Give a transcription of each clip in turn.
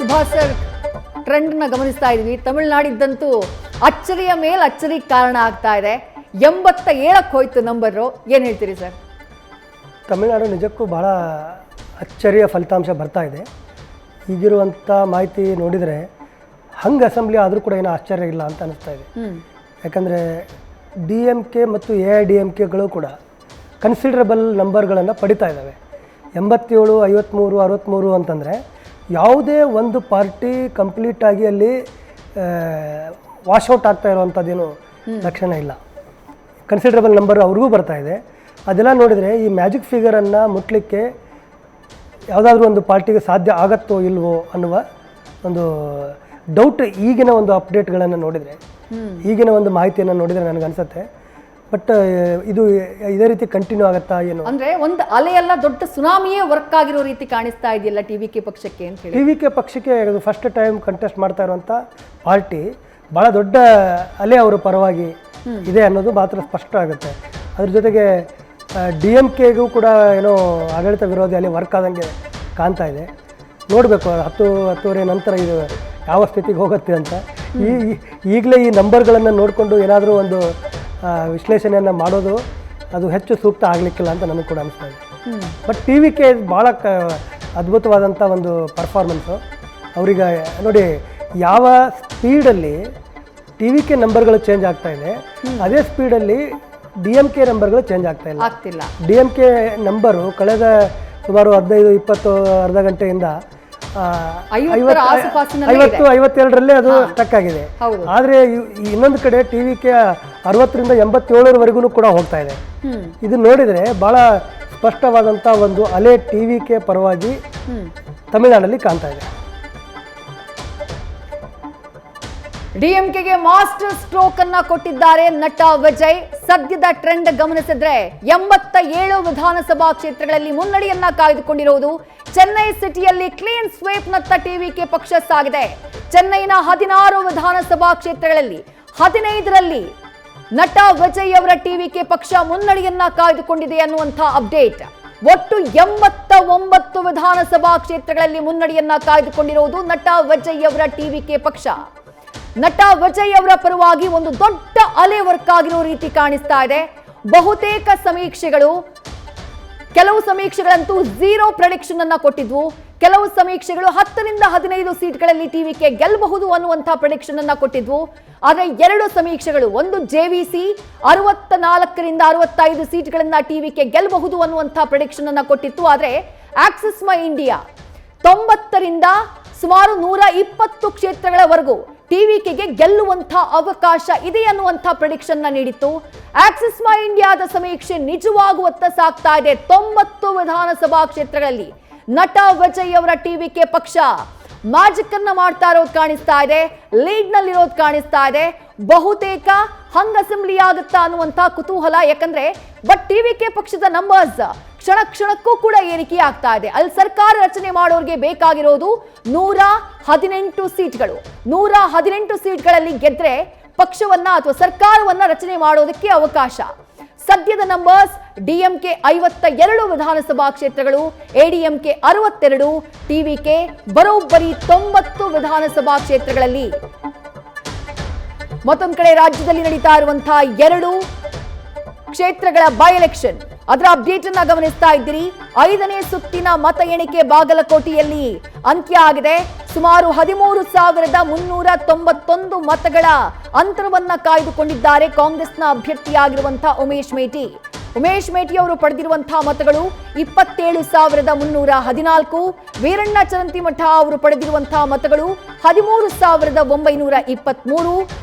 Subhash sir ಟ್ರೆಂಡ್ನ ಗಮನಿಸ್ತಾ ಇದ್ವಿ. ತಮಿಳುನಾಡಿದ್ದಂತೂ ಅಚ್ಚರಿಯ ಮೇಲೆ ಅಚ್ಚರಿ ಕಾರಣ ಆಗ್ತಾ ಇದೆ. 87ಕ್ಕೆ ಹೋಯ್ತು ನಂಬರು. ಏನು ಹೇಳ್ತೀರಿ ಸರ್? ತಮಿಳುನಾಡು ನಿಜಕ್ಕೂ ಬಹಳ ಅಚ್ಚರಿಯ ಫಲಿತಾಂಶ ಬರ್ತಾ ಇದೆ. ಈಗಿರುವಂಥ ಮಾಹಿತಿ ನೋಡಿದರೆ ಹಂಗೆ ಅಸೆಂಬ್ಲಿ ಆದರೂ ಕೂಡ ಏನೋ ಆಶ್ಚರ್ಯ ಇಲ್ಲ ಅಂತ ಅನಿಸ್ತಾ ಇದೆ. ಯಾಕಂದರೆ DMK ಮತ್ತು AIDMKಗಳು ಕೂಡ ಕನ್ಸಿಡರಬಲ್ ನಂಬರ್ಗಳನ್ನು ಪಡಿತಾ ಇದ್ದಾವೆ. 87, 53, 63 ಅಂತಂದರೆ ಯಾವುದೇ ಒಂದು ಪಾರ್ಟಿ ಕಂಪ್ಲೀಟಾಗಿ ಅಲ್ಲಿ ವಾಶೌಟ್ ಆಗ್ತಾ ಇರುವಂಥದ್ದೇನು ಲಕ್ಷಣ ಇಲ್ಲ. ಕನ್ಸಿಡರಬಲ್ ನಂಬರ್ ಅವ್ರಿಗೂ ಬರ್ತಾ ಇದೆ. ಅದೆಲ್ಲ ನೋಡಿದರೆ ಈ ಮ್ಯಾಜಿಕ್ ಫಿಗರನ್ನು ಮುಟ್ಲಿಕ್ಕೆ ಯಾವುದಾದ್ರೂ ಒಂದು ಪಾರ್ಟಿಗೆ ಸಾಧ್ಯ ಆಗತ್ತೋ ಇಲ್ವೋ ಅನ್ನುವ ಒಂದು ಡೌಟ್ ಈಗಿನ ಒಂದು ಅಪ್ಡೇಟ್ಗಳನ್ನು ನೋಡಿದರೆ, ಈಗಿನ ಒಂದು ಮಾಹಿತಿಯನ್ನು ನೋಡಿದರೆ ನನಗನ್ಸುತ್ತೆ. ಬಟ್ ಇದು ಇದೇ ರೀತಿ ಕಂಟಿನ್ಯೂ ಆಗುತ್ತಾ ಏನು ಅಂದರೆ ಒಂದು ಅಲೆಯೆಲ್ಲ ದೊಡ್ಡ ಸುನಾಮಿಯೇ ವರ್ಕ್ ಆಗಿರೋ ರೀತಿ ಕಾಣಿಸ್ತಾ ಇದೆಯಲ್ಲ TVK ಪಕ್ಷಕ್ಕೆ ಅಂತ ಹೇಳಿ. TVK ಪಕ್ಷಕ್ಕೆ ಅದು ಫಸ್ಟ್ ಟೈಮ್ ಕಂಟೆಸ್ಟ್ ಮಾಡ್ತಾ ಇರುವಂಥ ಪಾರ್ಟಿ ಭಾಳ ದೊಡ್ಡ ಅಲೆ ಅವರ ಪರವಾಗಿ ಇದೆ ಅನ್ನೋದು ಮಾತ್ರ ಸ್ಪಷ್ಟ ಆಗುತ್ತೆ. ಅದ್ರ ಜೊತೆಗೆ DMKಗೂ ಕೂಡ ಏನೋ ಆಡಳಿತ ವಿರೋಧಿ ಅಲ್ಲಿ ವರ್ಕ್ ಆದಂಗೆ ಕಾಣ್ತಾ ಇದೆ. ನೋಡಬೇಕು 10-10:30 ನಂತರ ಇದು ಯಾವ ಸ್ಥಿತಿಗೆ ಹೋಗುತ್ತೆ ಅಂತ. ಈಗಲೇ ಈ ನಂಬರ್ಗಳನ್ನು ನೋಡಿಕೊಂಡು ಏನಾದರೂ ಒಂದು ವಿಶ್ಲೇಷಣೆಯನ್ನು ಮಾಡೋದು ಅದು ಹೆಚ್ಚು ಸೂಕ್ತ ಆಗಲಿಕ್ಕಿಲ್ಲ ಅಂತ ನನಗೆ ಕೂಡ ಅನಿಸ್ತಾ ಇದೆ. ಬಟ್ TVK ಭಾಳ ಅದ್ಭುತವಾದಂಥ ಒಂದು ಪರ್ಫಾರ್ಮೆನ್ಸು. ಅವ್ರಿಗೆ ನೋಡಿ ಯಾವ ಸ್ಪೀಡಲ್ಲಿ TVK ನಂಬರ್ಗಳು ಚೇಂಜ್ ಆಗ್ತಾ ಇದೆ, ಅದೇ ಸ್ಪೀಡಲ್ಲಿ DMK ನಂಬರ್ಗಳು ಚೇಂಜ್ ಆಗ್ತಿಲ್ಲ. DMK ನಂಬರು ಕಳೆದ ಸುಮಾರು 15-20 ಅರ್ಧ ಗಂಟೆಯಿಂದ 50-52 ಅದು ಸ್ಟಕ್ ಆಗಿದೆ. ಆದರೆ ಇನ್ನೊಂದು ಕಡೆ TVK 60-87 ಕೂಡ ಹೋಗ್ತಾ ಇದೆ. ಇದು ನೋಡಿದರೆ ಬಹಳ ಸ್ಪಷ್ಟವಾದಂಥ ಒಂದು ಅಲೆ TVK ಪರವಾಗಿ ತಮಿಳುನಾಡಲ್ಲಿ ಕಾಣ್ತಾ ಇದೆ. DMKಗೆ ಮಾಸ್ಟರ್ ಸ್ಟ್ರೋಕ್ ಅನ್ನ ಕೊಟ್ಟಿದ್ದಾರೆ ನಟ ವಿಜಯ್. ಸದ್ಯದ ಟ್ರೆಂಡ್ ಗಮನಿಸಿದ್ರೆ 87 ವಿಧಾನಸಭಾ ಕ್ಷೇತ್ರಗಳಲ್ಲಿ ಮುನ್ನಡೆಯನ್ನ ಕಾಯ್ದುಕೊಂಡಿರುವುದು. ಚೆನ್ನೈ ಸಿಟಿಯಲ್ಲಿ ಕ್ಲೀನ್ ಸ್ವೀಪ್ ನತ್ತ TVK ಪಕ್ಷ ಸಾಗಿದೆ. ಚೆನ್ನೈನ 16 ವಿಧಾನಸಭಾ ಕ್ಷೇತ್ರಗಳಲ್ಲಿ 15ರಲ್ಲಿ ನಟ ವಿಜಯ್ ಅವರ TVK ಪಕ್ಷ ಮುನ್ನಡೆಯನ್ನ ಕಾಯ್ದುಕೊಂಡಿದೆ ಅನ್ನುವಂಥ ಅಪ್ಡೇಟ್. ಒಟ್ಟು 89 ವಿಧಾನಸಭಾ ಕ್ಷೇತ್ರಗಳಲ್ಲಿ ಮುನ್ನಡೆಯನ್ನ ಕಾಯ್ದುಕೊಂಡಿರುವುದು ನಟ ವಿಜಯ್ ಅವರ TVK ಪಕ್ಷ. ನಟ ವಿಜಯ್ ಅವರ ಪರವಾಗಿ ಒಂದು ದೊಡ್ಡ ಅಲೆ ವರ್ಕ್ ಆಗಿರೋ ರೀತಿ ಕಾಣಿಸ್ತಾ ಇದೆ. ಬಹುತೇಕ ಸಮೀಕ್ಷೆಗಳು, ಕೆಲವು ಸಮೀಕ್ಷೆಗಳಂತೂ 0 ಪ್ರೆಡಿಕ್ಷನ್ ಅನ್ನ ಕೊಟ್ಟಿದ್ವು. ಕೆಲವು ಸಮೀಕ್ಷೆಗಳು 10-15 ಸೀಟ್ಗಳಲ್ಲಿ TVK ಗೆಲ್ಲಬಹುದು ಅನ್ನುವಂಥ ಪ್ರೆಡಿಕ್ಷನ್ ಅನ್ನ ಕೊಟ್ಟಿದ್ವು. ಆದರೆ 2 ಸಮೀಕ್ಷೆಗಳು, ಒಂದು JVC 64-65 ಸೀಟ್ಗಳನ್ನ TVK ಗೆಲ್ಲಬಹುದು ಅನ್ನುವಂಥ ಪ್ರೆಡಿಕ್ಷನ್ ಅನ್ನ ಕೊಟ್ಟಿತ್ತು. ಆದರೆ ಆಕ್ಸಿಸ್ ಮೈ ಇಂಡಿಯಾ 90ರಿಂದ ಸುಮಾರು 120 ಕ್ಷೇತ್ರಗಳವರೆಗೂ TVKಗೆ ಗೆಲ್ಲುವಂಥ ಅವಕಾಶ ಇದೆ ಅನ್ನುವಂಥ ಪ್ರೆಡಿಕ್ಷನ್ ನೀಡಿತ್ತು. ಆಕ್ಸಿಸ್ ಮೈ ಇಂಡಿಯಾದ ಸಮೀಕ್ಷೆ ನಿಜವಾಗುವತ್ತ ಸಾಗ್ತಾ ಇದೆ. 90 ವಿಧಾನಸಭಾ ಕ್ಷೇತ್ರಗಳಲ್ಲಿ ನಟ ವಿಜಯ್ ಅವರ TVK ಪಕ್ಷ ಮ್ಯಾಜಿಕ್ ಅನ್ನ ಮಾಡ್ತಾ ಇರೋದು ಕಾಣಿಸ್ತಾ ಇದೆ, ಲೀಡ್ ನಲ್ಲಿರೋದು ಕಾಣಿಸ್ತಾ ಇದೆ. ಬಹುತೇಕ ಹಂಗ ಅಸೆಂಬ್ಲಿ ಆಗುತ್ತಾ ಅನ್ನುವಂಥ ಕುತೂಹಲ. ಯಾಕಂದ್ರೆ ಬಟ್ TVK ಪಕ್ಷದ ನಂಬರ್ಸ್ ಕ್ಷಣಕ್ಕೂ ಕೂಡ ಏರಿಕೆ ಆಗ್ತಾ ಇದೆ. ಅಲ್ಲಿ ಸರ್ಕಾರ ರಚನೆ ಮಾಡೋರಿಗೆ ಬೇಕಾಗಿರೋದು 118 ಸೀಟ್ಗಳು. 118 ಸೀಟ್ಗಳಲ್ಲಿ ಗೆದ್ರೆ ಪಕ್ಷವನ್ನ ಅಥವಾ ಸರ್ಕಾರವನ್ನ ರಚನೆ ಮಾಡೋದಕ್ಕೆ ಅವಕಾಶ. ಸದ್ಯದ ನಂಬರ್ಸ್ DMK 52 ವಿಧಾನಸಭಾ ಕ್ಷೇತ್ರಗಳು, ADMK 62, TVK ಬರೋಬ್ಬರಿ 90 ವಿಧಾನಸಭಾ ಕ್ಷೇತ್ರಗಳಲ್ಲಿ. ಮತ್ತೊಂದು ಕಡೆ ರಾಜ್ಯದಲ್ಲಿ ನಡೀತಾ ಇರುವಂತಹ 2 ಕ್ಷೇತ್ರಗಳ ಬೈ ಎಲೆಕ್ಷನ್, ಅದರ ಅಪ್ಡೇಟ್ ಅನ್ನ ಗಮನಿಸ್ತಾ ಇದ್ದೀರಿ. 5ನೇ ಸುತ್ತಿನ ಮತ ಎಣಿಕೆ ಬಾಗಲಕೋಟೆಯಲ್ಲಿ ಅಂತ್ಯ ಆಗಿದೆ. ಸುಮಾರು 13,391 ಮತಗಳ ಅಂತರವನ್ನ ಕಾಯ್ದುಕೊಂಡಿದ್ದಾರೆ ಕಾಂಗ್ರೆಸ್ನ ಅಭ್ಯರ್ಥಿಯಾಗಿರುವಂತಹ ಉಮೇಶ್ ಮೇಟಿ. ಉಮೇಶ್ ಮೇಟಿ ಅವರು ಪಡೆದಿರುವಂತಹ ಮತಗಳು 27,314. ವೀರಣ್ಣ ಚರಂತಿಮಠ ಅವರು ಪಡೆದಿರುವಂತಹ ಮತಗಳು 13,923.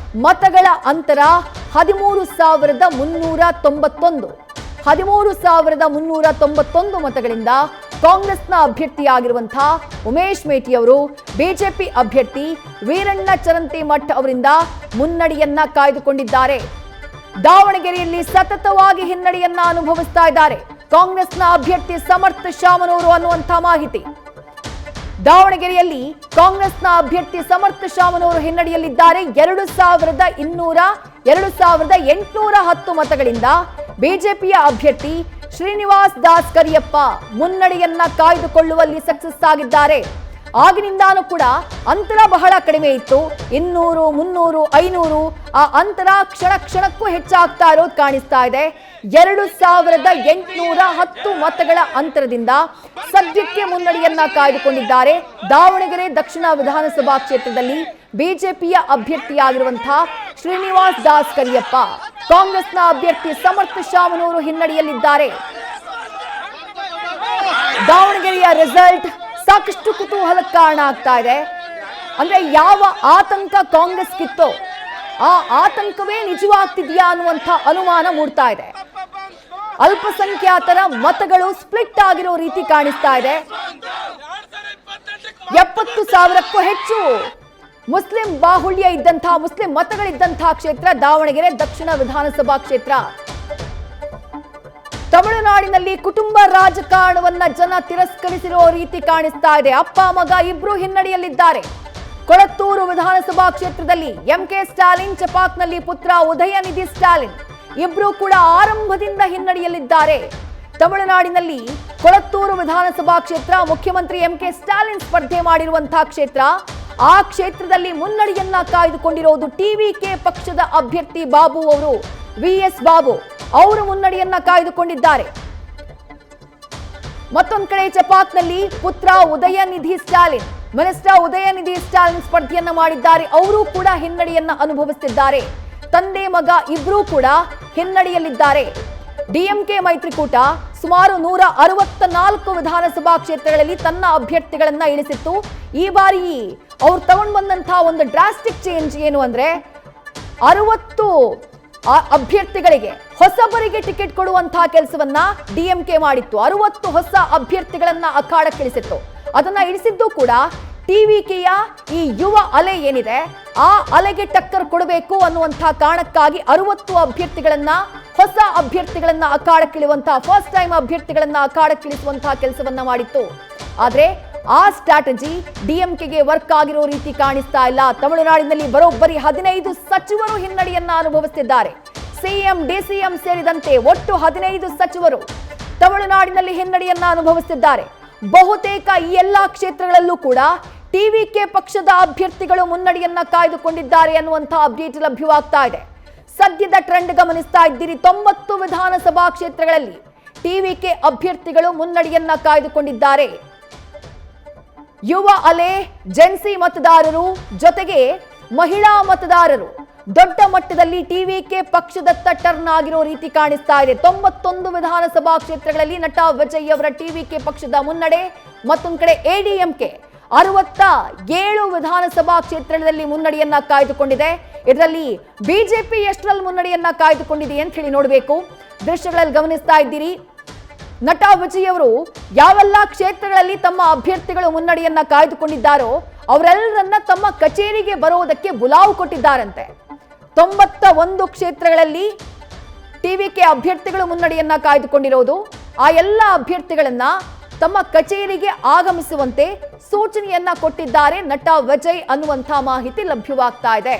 ಮತಗಳ ಅಂತರ 13,391. 13,391 ಮತಗಳಿಂದ ಕಾಂಗ್ರೆಸ್ನ ಅಭ್ಯರ್ಥಿಯಾಗಿರುವಂತಹ ಉಮೇಶ್ ಮೇಟಿ ಅವರು ಬಿಜೆಪಿ ಅಭ್ಯರ್ಥಿ ವೀರಣ್ಣ ಚರಂತಿಮಠ್ ಅವರಿಂದ ಮುನ್ನಡೆಯನ್ನ ಕಾಯ್ದುಕೊಂಡಿದ್ದಾರೆ. ದಾವಣಗೆರೆಯಲ್ಲಿ ಸತತವಾಗಿ ಹಿನ್ನಡೆಯನ್ನ ಅನುಭವಿಸ್ತಾ ಇದ್ದಾರೆ ಕಾಂಗ್ರೆಸ್ನ ಅಭ್ಯರ್ಥಿ ಸಮರ್ಥ ಶಾಮನೂರು ಅನ್ನುವಂಥ ಮಾಹಿತಿ. ದಾವಣಗೆರೆಯಲ್ಲಿ ಕಾಂಗ್ರೆಸ್ನ ಅಭ್ಯರ್ಥಿ ಸಮರ್ಥ ಶಾಮನೂರು ಹಿನ್ನಡೆಯಲ್ಲಿದ್ದಾರೆ. 2,810 ಮತಗಳಿಂದ ಬಿಜೆಪಿಯ ಅಭ್ಯರ್ಥಿ ಶ್ರೀನಿವಾಸ್ ದಾಸ್ ಕರಿಯಪ್ಪ ಮುನ್ನಡೆಯನ್ನ ಕಾಯ್ದುಕೊಳ್ಳುವಲ್ಲಿ ಸಕ್ಸಸ್ ಆಗಿದ್ದಾರೆ. ಆಗಿನಿಂದಾನೂ ಕೂಡ ಅಂತರ ಬಹಳ ಕಡಿಮೆ ಇತ್ತು. 200, 300, 500 ಆ ಅಂತರ ಕ್ಷಣ ಕ್ಷಣಕ್ಕೂ ಹೆಚ್ಚಾಗ್ತಾ ಇರೋದು ಕಾಣಿಸ್ತಾ ಇದೆ. 2810 ಮತಗಳ ಅಂತರದಿಂದ ಸದ್ಯಕ್ಕೆ ಮುನ್ನಡೆಯನ್ನ ಕಾಯ್ದುಕೊಂಡಿದ್ದಾರೆ. ದಾವಣಗೆರೆ ದಕ್ಷಿಣ ವಿಧಾನಸಭಾ ಕ್ಷೇತ್ರದಲ್ಲಿ ಬಿಜೆಪಿಯ ಅಭ್ಯರ್ಥಿಯಾಗಿರುವಂತಹ ಶ್ರೀನಿವಾಸ್ ದಾಸ್ ಕರಿಯಪ್ಪ, ಕಾಂಗ್ರೆಸ್ನ ಅಭ್ಯರ್ಥಿ ಸಮರ್ಥ ಶಾಮನೂರು ಹಿನ್ನಡೆಯಲ್ಲಿದ್ದಾರೆ. ದಾವಣಗೆರೆಯ ರಿಸಲ್ಟ್ ಸಾಕಷ್ಟು ಕುತೂಹಲಕ್ಕೆ ಕಾರಣ ಆಗ್ತಾ ಇದೆ. ಅಂದ್ರೆ ಯಾವ ಆತಂಕ ಕಾಂಗ್ರೆಸ್ಗಿತ್ತೋ ಆ ಆತಂಕವೇ ನಿಜವಾಗ್ತಿದೆಯಾ ಅನ್ನುವಂಥ ಅನುಮಾನ ಮೂಡ್ತಾ ಇದೆ. ಅಲ್ಪಸಂಖ್ಯಾತರ ಮತಗಳು ಸ್ಪ್ಲಿಟ್ ಆಗಿರೋ ರೀತಿ ಕಾಣಿಸ್ತಾ ಇದೆ. 70,000ಕ್ಕೂ ಹೆಚ್ಚು ಮುಸ್ಲಿಂ ಬಾಹುಳ್ಯ ಇದ್ದಂತಹ, ಮುಸ್ಲಿಂ ಮತಗಳಿದ್ದಂತಹ ಕ್ಷೇತ್ರ ದಾವಣಗೆರೆ ದಕ್ಷಿಣ ವಿಧಾನಸಭಾ ಕ್ಷೇತ್ರ. ತಮಿಳುನಾಡಿನಲ್ಲಿ ಕುಟುಂಬ ರಾಜಕಾರಣವನ್ನ ಜನ ತಿರಸ್ಕರಿಸಿರೋ ರೀತಿ ಕಾಣಿಸ್ತಾ ಇದೆ. ಅಪ್ಪ ಮಗ ಇಬ್ರು ಹಿನ್ನಡೆಯಲ್ಲಿದ್ದಾರೆ. ಕೊಳತ್ತೂರು ವಿಧಾನಸಭಾ ಕ್ಷೇತ್ರದಲ್ಲಿ ಎಂಕೆ ಸ್ಟಾಲಿನ್, ಚಪಾಕ್ನಲ್ಲಿ ಪುತ್ರ ಉದಯನಿಧಿ ಸ್ಟಾಲಿನ್ ಇಬ್ರು ಕೂಡ ಆರಂಭದಿಂದ ಹಿನ್ನಡೆಯಲ್ಲಿದ್ದಾರೆ. ತಮಿಳುನಾಡಿನಲ್ಲಿ ಕೊಳತ್ತೂರು ವಿಧಾನಸಭಾ ಕ್ಷೇತ್ರ ಮುಖ್ಯಮಂತ್ರಿ ಎಂಕೆ ಸ್ಟಾಲಿನ್ ಸ್ಪರ್ಧೆ ಮಾಡಿರುವಂತಹ ಕ್ಷೇತ್ರ. ಆ ಕ್ಷೇತ್ರದಲ್ಲಿ ಮುನ್ನಡೆಯನ್ನ ಕಾಯ್ದುಕೊಂಡಿರೋದು ಟಿವಿಕೆ ಪಕ್ಷದ ಅಭ್ಯರ್ಥಿ ಬಾಬು ಅವರು, ವಿಎಸ್ ಬಾಬು ಅವರು ಮುನ್ನಡೆಯನ್ನ ಕಾಯ್ದುಕೊಂಡಿದ್ದಾರೆ. ಮತ್ತೊಂದು ಕಡೆ ಚಪಾಕ್ನಲ್ಲಿ ಪುತ್ರ ಉದಯನಿಧಿ ಸ್ಟಾಲಿನ್, ಮಿನಿಸ್ಟರ್ ಉದಯನಿಧಿ ಸ್ಟಾಲಿನ್ ಸ್ಪರ್ಧೆಯನ್ನ ಮಾಡಿದ್ದಾರೆ. ಅವರು ಕೂಡ ಹಿನ್ನಡೆಯನ್ನ ಅನುಭವಿಸುತ್ತಿದ್ದಾರೆ. ತಂದೆ ಮಗ ಇಬ್ರು ಕೂಡ ಹಿನ್ನಡೆಯಲ್ಲಿದ್ದಾರೆ. ಡಿಎಂಕೆ ಮೈತ್ರಿಕೂಟ ಸುಮಾರು 164 ವಿಧಾನಸಭಾ ಕ್ಷೇತ್ರಗಳಲ್ಲಿ ತನ್ನ ಅಭ್ಯರ್ಥಿಗಳನ್ನ ಇಳಿಸಿತ್ತು. ಈ ಬಾರಿ ಅವ್ರು ತಗೊಂಡು ಬಂದಂತಹ ಒಂದು ಡ್ರಾಸ್ಟಿಕ್ ಚೇಂಜ್ ಏನು ಅಂದ್ರೆ 60 ಅಭ್ಯರ್ಥಿಗಳಿಗೆ ಹೊಸಬರಿಗೆ ಟಿಕೆಟ್ ಕೊಡುವಂತಹ ಕೆಲಸವನ್ನ ಡಿಎಂಕೆ ಮಾಡಿತ್ತು. 60 ಹೊಸ ಅಭ್ಯರ್ಥಿಗಳನ್ನ ಅಖಾಡಕ್ಕಿಳಿಸಿತ್ತು. ಅದನ್ನ ಇಳಿಸಿದ್ದು ಕೂಡ ಟಿವಿಕೆಯ ಈ ಯುವ ಅಲೆ ಏನಿದೆ ಆ ಅಲೆಗೆ ಟಕ್ಕರ್ ಕೊಡಬೇಕು ಅನ್ನುವಂತಹ ಕಾರಣಕ್ಕಾಗಿ 60 ಅಭ್ಯರ್ಥಿಗಳನ್ನ, ಹೊಸ ಅಭ್ಯರ್ಥಿಗಳನ್ನ ಅಖಾಡಕ್ಕಿಳಿಯುವಂತಹ, ಫಸ್ಟ್ ಟೈಮ್ ಅಭ್ಯರ್ಥಿಗಳನ್ನ ಅಖಾಡಕ್ಕಿಳಿಸುವಂತಹ ಕೆಲಸವನ್ನ ಮಾಡಿತ್ತು. ಆದ್ರೆ ಆ ಸ್ಟ್ರಾಟಜಿ ಡಿಎಂಕೆಗೆ ವರ್ಕ್ ಆಗಿರೋ ರೀತಿ ಕಾಣಿಸ್ತಾ ಇಲ್ಲ. ತಮಿಳುನಾಡಿನಲ್ಲಿ ಬರೋಬ್ಬರಿ 15 ಸಚಿವರು ಹಿನ್ನಡೆಯನ್ನ ಅನುಭವಿಸುತ್ತಿದ್ದಾರೆ. ಸಿಎಂ, ಡಿಸಿಎಂ ಸೇರಿದಂತೆ ಒಟ್ಟು 15 ಸಚಿವರು ತಮಿಳುನಾಡಿನಲ್ಲಿ ಹಿನ್ನಡೆಯನ್ನ ಅನುಭವಿಸುತ್ತಿದ್ದಾರೆ. ಬಹುತೇಕ ಈ ಎಲ್ಲಾ ಕ್ಷೇತ್ರಗಳಲ್ಲೂ ಕೂಡ ಟಿವಿಕೆ ಪಕ್ಷದ ಅಭ್ಯರ್ಥಿಗಳು ಮುನ್ನಡೆಯನ್ನ ಕಾಯ್ದುಕೊಂಡಿದ್ದಾರೆ ಅನ್ನುವಂತಹ ಅಪ್ಡೇಟ್ ಲಭ್ಯವಾಗ್ತಾ ಇದೆ. ಸದ್ಯದ ಟ್ರೆಂಡ್ ಗಮನಿಸ್ತಾ ಇದ್ದೀರಿ. 90 ವಿಧಾನಸಭಾ ಕ್ಷೇತ್ರಗಳಲ್ಲಿ ಟಿವಿಕೆ ಅಭ್ಯರ್ಥಿಗಳು ಮುನ್ನಡೆಯನ್ನ ಕಾಯ್ದುಕೊಂಡಿದ್ದಾರೆ. ಯುವ ಅಲೆ, ಜೆನ್ಸಿ ಮತದಾರರು ಜೊತೆಗೆ ಮಹಿಳಾ ಮತದಾರರು ದೊಡ್ಡ ಮಟ್ಟದಲ್ಲಿ ಟಿವಿಕೆ ಪಕ್ಷದತ್ತ ಟರ್ನ್ ಆಗಿರೋ ರೀತಿ ಕಾಣಿಸ್ತಾ ಇದೆ. 91 ವಿಧಾನಸಭಾ ಕ್ಷೇತ್ರಗಳಲ್ಲಿ ನಟ ವಿಜಯ್ ಅವರ ಟಿವಿಕೆ ಪಕ್ಷದ ಮುನ್ನಡೆ. ಮತ್ತೊಂದು ಕಡೆ ಎಡಿಎಂಕೆ 67 ವಿಧಾನಸಭಾ ಕ್ಷೇತ್ರದಲ್ಲಿ ಮುನ್ನಡೆಯನ್ನ ಕಾಯ್ದುಕೊಂಡಿದೆ. ಇದರಲ್ಲಿ ಬಿಜೆಪಿ ಎಷ್ಟರಲ್ಲಿ ಮುನ್ನಡೆಯನ್ನ ಕಾಯ್ದುಕೊಂಡಿದೆ ಅಂತ ಹೇಳಿ ನೋಡಬೇಕು. ದೃಶ್ಯಗಳಲ್ಲಿ ಗಮನಿಸ್ತಾ ಇದ್ದೀರಿ. ನಟ ವಿಜಯ್ ಅವರು ಯಾವೆಲ್ಲ ಕ್ಷೇತ್ರಗಳಲ್ಲಿ ತಮ್ಮ ಅಭ್ಯರ್ಥಿಗಳು ಮುನ್ನಡೆಯನ್ನ ಕಾಯ್ದುಕೊಂಡಿದ್ದಾರೋ ಅವರೆಲ್ಲರನ್ನ ತಮ್ಮ ಕಚೇರಿಗೆ ಬರೋದಕ್ಕೆ ಬುಲಾವು ಕೊಟ್ಟಿದ್ದಾರಂತೆ. 91 ಕ್ಷೇತ್ರಗಳಲ್ಲಿ ಟಿವಿಕೆ ಅಭ್ಯರ್ಥಿಗಳು ಮುನ್ನಡೆಯನ್ನ ಕಾಯ್ದುಕೊಂಡಿರೋದು. ಆ ಎಲ್ಲ ಅಭ್ಯರ್ಥಿಗಳನ್ನ ತಮ್ಮ ಕಚೇರಿಗೆ ಆಗಮಿಸುವಂತೆ ಸೂಚನೆಯನ್ನ ಕೊಟ್ಟಿದ್ದಾರೆ ನಟ ವಿಜಯ್ ಅನ್ನುವಂಥ ಮಾಹಿತಿ ಲಭ್ಯವಾಗ್ತಾ ಇದೆ.